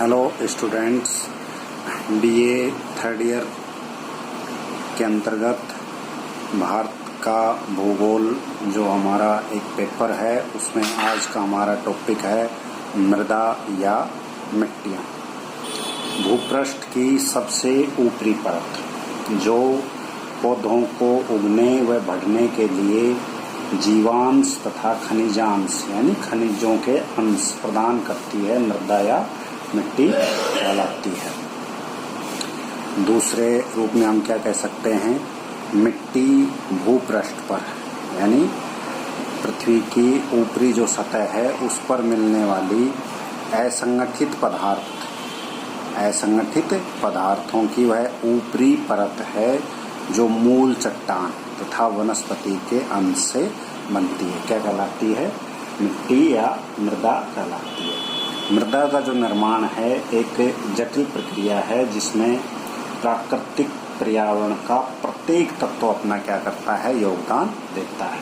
Hello students, BA third year के अंतर्गत भारत का भूगोल जो हमारा एक पेपर है उसमें आज का हमारा टॉपिक है मृदा या मिट्टियाँ। भूपृष्ठ की सबसे ऊपरी परत जो पौधों को उगने व बढ़ने के लिए जीवांश तथा खनिजांश यानी खनिजों के अंश प्रदान करती है, मृदा या मिट्टी कहलाती है। दूसरे रूप में हम क्या कह सकते हैं, मिट्टी भूपृष्ठ पर यानी पृथ्वी की ऊपरी जो सतह है उस पर मिलने वाली असंगठित पदार्थों की वह ऊपरी परत है जो मूल चट्टान तथा वनस्पति के अंश से बनती है। क्या कहलाती है? मिट्टी या मृदा कहलाती है। मृदा का जो निर्माण है एक जटिल प्रक्रिया है जिसमें प्राकृतिक पर्यावरण का प्रत्येक तत्व अपना क्या करता है, योगदान देता है।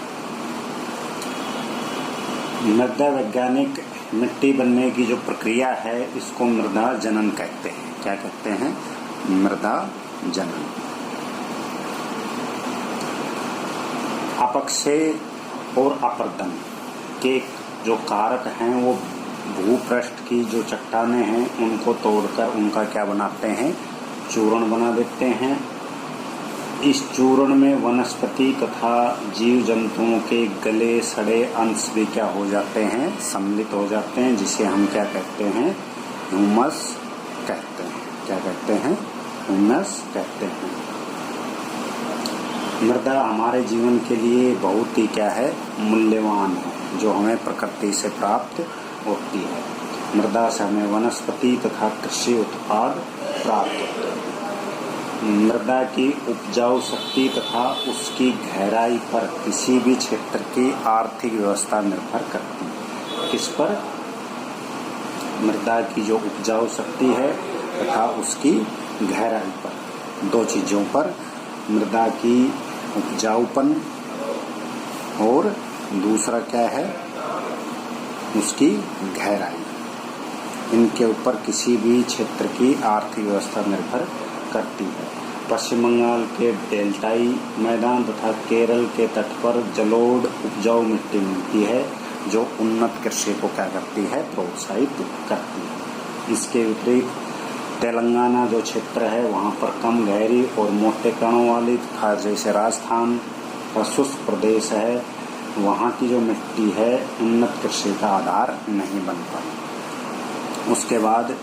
मृदा वैज्ञानिक मिट्टी बनने की जो प्रक्रिया है इसको मृदा जनन कहते हैं। क्या कहते हैं? मृदा जनन। अपक्षय और अपर्दन के जो कारक हैं वो भूपृष्ठ की जो चट्टानें हैं उनको तोड़कर उनका क्या बनाते हैं, चूर्ण बना देते हैं। इस चूर्ण में वनस्पति तथा जीव जंतुओं के गले सड़े अंश भी क्या हो जाते हैं, सम्मिलित हो जाते हैं, जिसे हम क्या कहते हैं, ह्यूमस कहते हैं। क्या कहते हैं? ह्यूमस कहते हैं। मृदा हमारे जीवन के लिए बहुत ही क्या है, मूल्यवान है, जो हमें प्रकृति से प्राप्त होती है। मृदा से हमें वनस्पति तथा कृषि उत्पाद प्राप्त होते हैं। मृदा की उपजाऊ शक्ति तथा उसकी गहराई पर किसी भी क्षेत्र की आर्थिक व्यवस्था निर्भर करती है। किस पर? मृदा की जो उपजाऊ शक्ति है तथा उसकी गहराई पर, दो चीजों पर, मृदा की उपजाऊपन और दूसरा क्या है, उसकी गहराई। इनके ऊपर किसी भी क्षेत्र की आर्थिक व्यवस्था निर्भर करती है। पश्चिम बंगाल के डेल्टाई मैदान तथा केरल के तट पर जलोढ़ उपजाऊ मिट्टी मिलती है जो उन्नत कृषि को क्या करती है, प्रोत्साहित करती है। इसके विपरीत तेलंगाना जो क्षेत्र है वहाँ पर कम गहरी और मोटे कणों वाली तथा जैसे राजस्थान और शुष्क प्रदेश है वहाँ की जो मिट्टी है उन्नत कृषि का आधार नहीं बन पाई। उसके बाद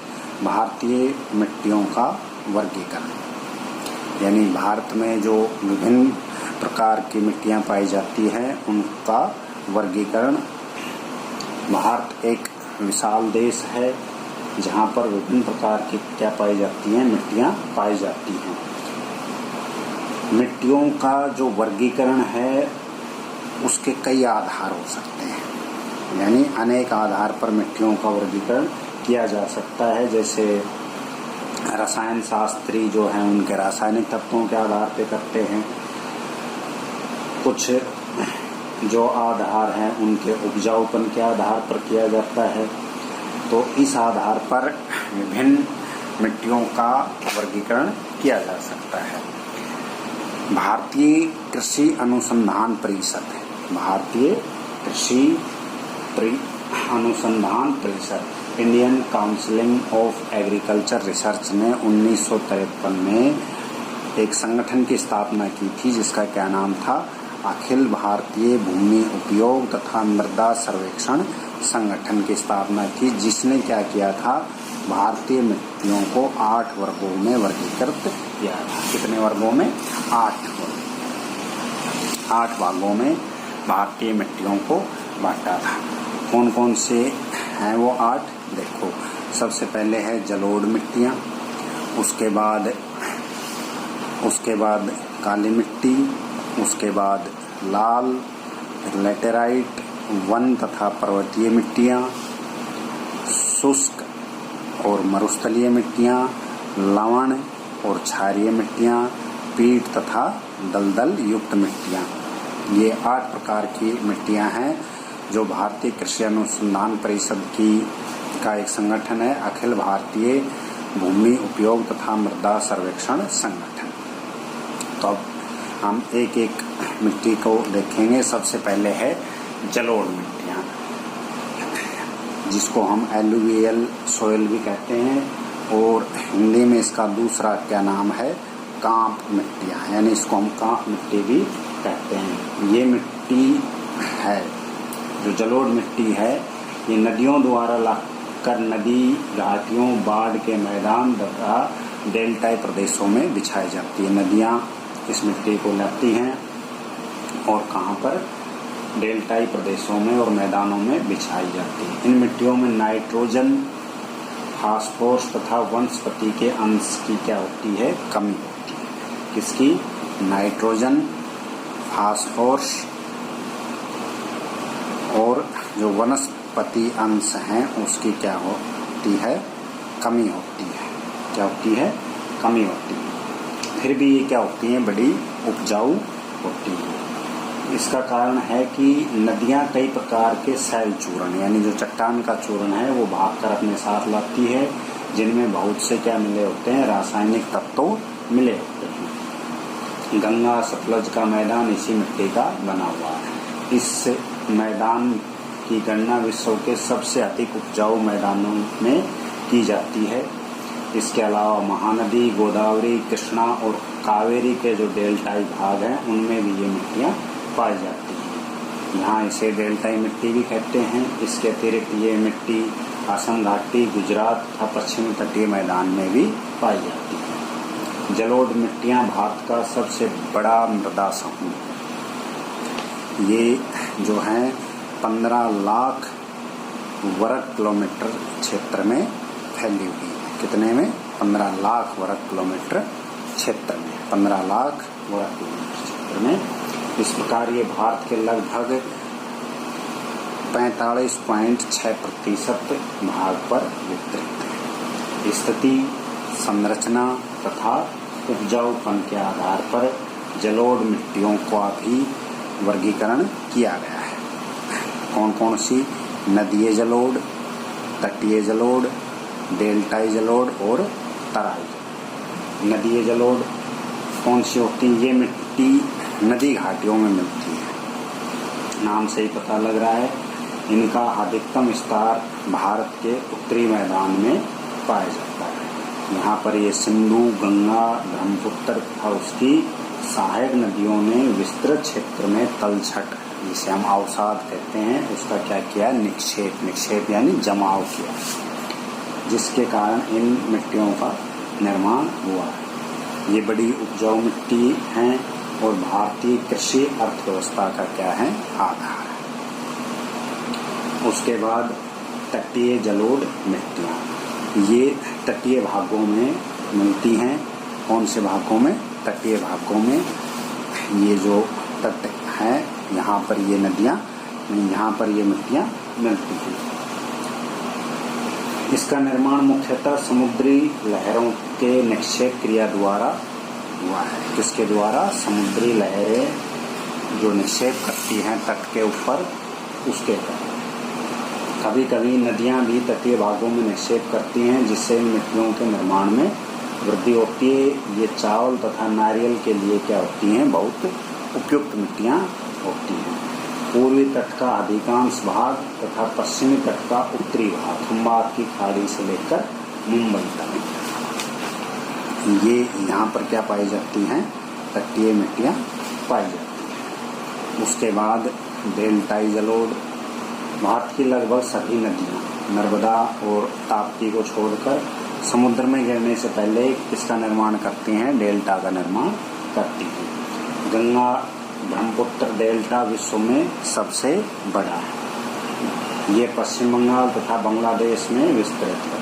भारतीय मिट्टियों का वर्गीकरण, यानी भारत में जो विभिन्न प्रकार की मिट्टियाँ पाई जाती हैं उनका वर्गीकरण। भारत एक विशाल देश है जहाँ पर विभिन्न प्रकार की क्या पाई जाती हैं, मिट्टियाँ पाई जाती हैं। मिट्टियों का जो वर्गीकरण है उसके कई आधार हो सकते हैं, यानी अनेक आधार पर मिट्टियों का वर्गीकरण किया जा सकता है। जैसे रसायन शास्त्री जो हैं उनके रासायनिक तत्वों के आधार पे करते हैं, कुछ जो आधार हैं उनके उपजाऊपन के आधार पर किया जाता है। तो इस आधार पर विभिन्न मिट्टियों का वर्गीकरण किया जा सकता है। भारतीय कृषि अनुसंधान परिषद, भारतीय कृषि अनुसंधान परिषद, Indian council of agriculture research ने 1953 में एक संगठन की स्थापना की थी जिसका क्या नाम था, अखिल भारतीय भूमि उपयोग तथा मृदा सर्वेक्षण संगठन की स्थापना की, जिसने क्या किया था, भारतीय मिट्टियों को 8 वर्गों में वर्गीकृत किया था। कितने वर्गों में? 8 भागों में भारतीय मिट्टियों को बांटा था। कौन कौन से हैं वो 8? देखो, सबसे पहले है जलोढ़ मिट्टियाँ, उसके बाद काली मिट्टी, उसके बाद लाल, लैटेराइट, वन तथा पर्वतीय मिट्टियाँ, शुष्क और मरुस्थलीय मिट्टियाँ, लवण और क्षारीय मिट्टियाँ, पीट तथा दलदल युक्त मिट्टियाँ। ये 8 प्रकार की मिट्टियाँ हैं जो भारतीय कृषि अनुसंधान परिषद की का एक संगठन है अखिल भारतीय भूमि उपयोग तथा मृदा सर्वेक्षण संगठन। तो अब हम एक एक मिट्टी को देखेंगे। सबसे पहले है जलोढ़ मिट्टियाँ, जिसको हम एलुवियल सोइल भी कहते हैं, और हिंदी में इसका दूसरा क्या नाम है, कांप मिट्टियाँ, यानी इसको हम कांप मिट्टी भी कहते हैं। ये मिट्टी है जो जलोढ़ मिट्टी है, ये नदियों द्वारा लाकर नदी घाटियों, बाढ़ के मैदान तथा डेल्टाई प्रदेशों में बिछाई जाती है। नदियाँ इस मिट्टी को लाती हैं और कहाँ पर, डेल्टाई प्रदेशों में और मैदानों में बिछाई जाती है। इन मिट्टियों में नाइट्रोजन, फास्फोरस तथा वनस्पति के अंश की क्या होती है, कमी होती है। किसकी, नाइट्रोजन, फास्फोरस और जो वनस्पति अंश हैं उसकी क्या होती है, कमी होती है। क्या होती है, कमी होती है। फिर भी ये क्या होती हैं, बड़ी उपजाऊ होती है। इसका कारण है कि नदियाँ कई प्रकार के सैल चूर्ण, यानी जो चट्टान का चूर्ण है वो भागकर अपने साथ लाती है, जिनमें बहुत से क्या मिले होते हैं, रासायनिक तत्व मिले होते हैं। गंगा सतलज का मैदान इसी मिट्टी का बना हुआ है। इस मैदान की गणना विश्व के सबसे अधिक उपजाऊ मैदानों में की जाती है। इसके अलावा महानदी, गोदावरी, कृष्णा और कावेरी के जो डेल्टाई भाग हैं उनमें भी ये मिट्टियाँ पाई जाती हैं। यहाँ इसे डेल्टाई मिट्टी भी कहते हैं। इसके अतिरिक्त ये मिट्टी असम घाटी, गुजरात तथा पश्चिमी तटीय मैदान में भी पाई जाती है। जलोढ़ मिट्टियाँ भारत का सबसे बड़ा मृदा समूह, ये जो है 15 लाख वर्ग किलोमीटर क्षेत्र में फैली हुई है। कितने में, 15 लाख वर्ग किलोमीटर क्षेत्र में, 15 लाख वर्ग किलोमीटर क्षेत्र में। इस प्रकार ये भारत के लगभग 45.6% भाग पर विस्तृत है। स्थिति, संरचना तथा उपजाऊपन के आधार पर जलोढ़ मिट्टियों का भी वर्गीकरण किया गया है। कौन कौन सी, नदीय जलोढ़, तटीय जलोढ़, डेल्टाई जलोढ़ और तराई। नदीय जलोढ़ कौन सी होती है, ये मिट्टी नदी घाटियों में मिलती है, नाम से ही पता लग रहा है। इनका अधिकतम विस्तार भारत के उत्तरी मैदान में पाया जाता है। यहाँ पर ये सिंधु, गंगा, ब्रह्मपुत्र तथा उसकी सहायक नदियों ने विस्तृत क्षेत्र में तलछट, जिसे हम अवसाद कहते हैं, उसका क्या किया, निक्षेप यानी जमाव किया, जिसके कारण इन मिट्टियों का निर्माण हुआ है। ये बड़ी उपजाऊ मिट्टी हैं और भारतीय कृषि अर्थव्यवस्था का क्या है, आधार है। उसके बाद तटीय जलोढ़ मिट्टियाँ, ये तटीय भागों में मिलती हैं। कौन से भागों में, तटीय भागों में। ये जो तट है यहाँ पर ये नदियाँ, यहाँ पर ये मिट्टियाँ मिलती हैं। इसका निर्माण मुख्यतः समुद्री लहरों के निक्षेप क्रिया द्वारा हुआ है। किसके द्वारा, समुद्री लहरें जो निक्षेप करती हैं तट के ऊपर, उसके कारण। कभी कभी नदियाँ भी तटीय भागों में निक्षेप करती हैं, जिससे इन मिट्टियों के निर्माण में वृद्धि होती है। ये चावल तथा नारियल के लिए क्या होती हैं, बहुत उपयुक्त मिट्टियाँ होती हैं। पूर्वी तट का अधिकांश भाग तथा पश्चिमी तट का उत्तरी भाग खंबात की खाड़ी से लेकर मुंबई तक, ये यहाँ पर क्या पाई जाती हैं, तटीय मिट्टियाँ पाई जाती हैं। उसके बाद डेल्टाई जलोढ़, भारत की लगभग सभी नदियाँ नर्मदा और ताप्ती को छोड़कर समुद्र में गिरने से पहले इसका निर्माण करती हैं, डेल्टा का निर्माण करती हैं। गंगा ब्रह्मपुत्र डेल्टा विश्व में सबसे बड़ा है। ये पश्चिम बंगाल तथा बांग्लादेश में विस्तृत है।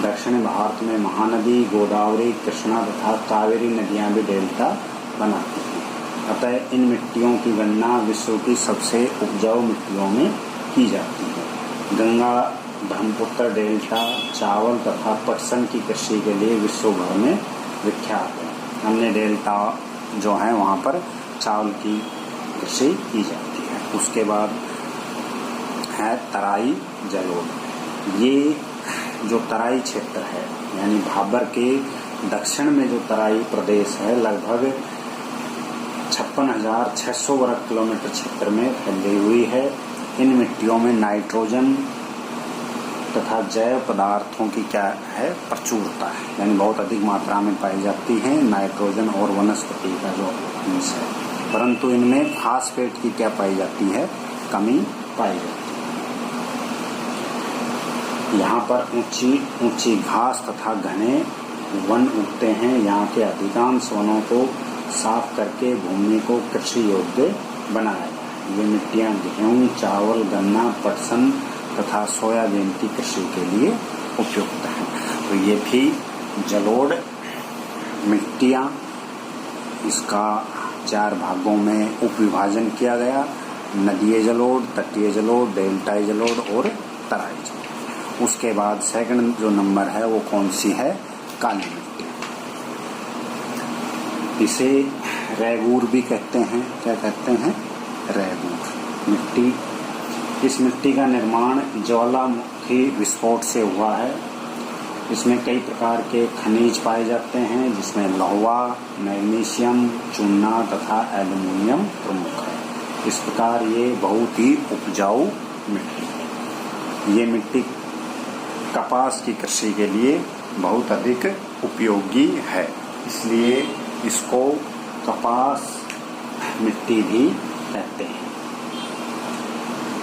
दक्षिण भारत में महानदी, गोदावरी, कृष्णा तथा कावेरी नदियाँ भी डेल्टा बनाती हैं। अतः इन मिट्टियों की गणना विश्व की सबसे उपजाऊ मिट्टियों में की जाती है। गंगा ब्रह्मपुत्र डेल्टा चावल तथा पटसन की कृषि के लिए विश्व भर में विख्यात है। अन्य डेल्टा जो है वहाँ पर चावल की कृषि की जाती है। उसके बाद है तराई जलोढ़, ये जो तराई क्षेत्र है, यानी भाबर के दक्षिण में जो तराई प्रदेश है, लगभग 56,600 वर्ग किलोमीटर क्षेत्र में फैली हुई है। इन मिट्टियों में नाइट्रोजन तथा जैव पदार्थों की क्या है, प्रचुरता है, यानी बहुत अधिक मात्रा में पाई जाती है नाइट्रोजन और वनस्पति का जो अंश है, परंतु इनमें फास्फेट की क्या पाई जाती है, कमी पाई जाती है। यहाँ पर ऊंची ऊंची घास तथा घने वन उगते हैं। यहाँ के अधिकांश वनों को साफ करके भूमि को कृषि योग्य बनाया जाए। ये मिट्टियाँ गेहूँ, चावल, गन्ना, पटसन तथा सोयाबीन की कृषि के लिए उपयुक्त हैं। तो ये थी जलोढ़ मिट्टियाँ। इसका 4 भागों में उपविभाजन किया गया: नदीय जलोढ़, तटीय जलोढ़, डेल्टाई जलोढ़ और तराई जलोढ़। उसके बाद सेकंड जो नंबर है वो कौन सी है, काली मिट्टी। इसे रेगूर भी कहते हैं। क्या कहते हैं, रेगूर मिट्टी। इस मिट्टी का निर्माण ज्वालामुखी विस्फोट से हुआ है। इसमें कई प्रकार के खनिज पाए जाते हैं, जिसमें लोहा, मैग्नीशियम, चूना तथा एल्युमिनियम प्रमुख है। इस प्रकार ये बहुत ही उपजाऊ मिट्टी है। ये मिट्टी कपास की कृषि के लिए बहुत अधिक उपयोगी है, इसलिए इसको कपास मिट्टी भी कहते हैं।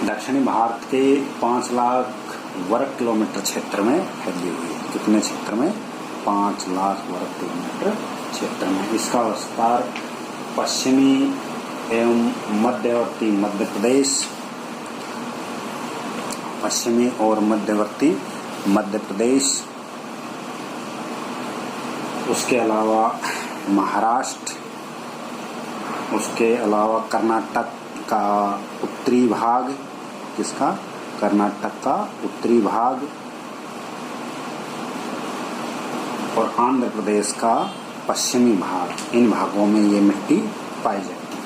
दक्षिणी भारत के 5 लाख वर्ग किलोमीटर क्षेत्र में फैली हुई है। कितने क्षेत्र में, 5 लाख वर्ग किलोमीटर क्षेत्र में। इसका विस्तार पश्चिमी एवं मध्यवर्ती मध्य प्रदेश, पश्चिमी और मध्यवर्ती मध्य प्रदेश, उसके अलावा महाराष्ट्र, उसके अलावा कर्नाटक का उत्तरी भाग, किसका, कर्नाटक का उत्तरी भाग, और आंध्र प्रदेश का पश्चिमी भाग। इन भागों में ये मिट्टी पाई जाती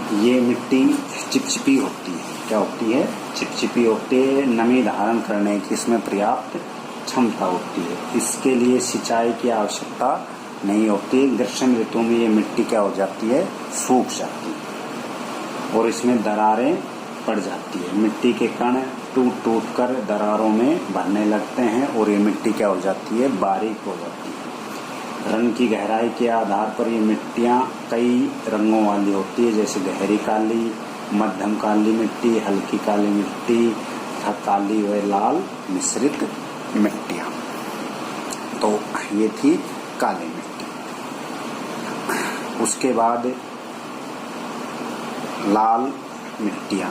है। ये मिट्टी चिपचिपी होती है। क्या होती है, चिपचिपी होती है। नमी धारण करने की इसमें पर्याप्त क्षमता होती है। इसके लिए सिंचाई की आवश्यकता नहीं होती। ग्रीष्म ऋतु में ये मिट्टी क्या हो जाती है, सूख जाती है और इसमें दरारें पड़ जाती है। मिट्टी के कण टूट टूट कर दरारों में भरने लगते हैं और ये मिट्टी क्या हो जाती है, बारीक हो जाती है। रंग की गहराई के आधार पर ये मिट्टियाँ कई रंगों वाली होती है, जैसे गहरी काली, मध्यम काली मिट्टी, हल्की काली मिट्टी तथा काली व लाल मिश्रित मिट्टियाँ। तो ये थी काली मिट्टी। उसके बाद लाल मिट्टियाँ।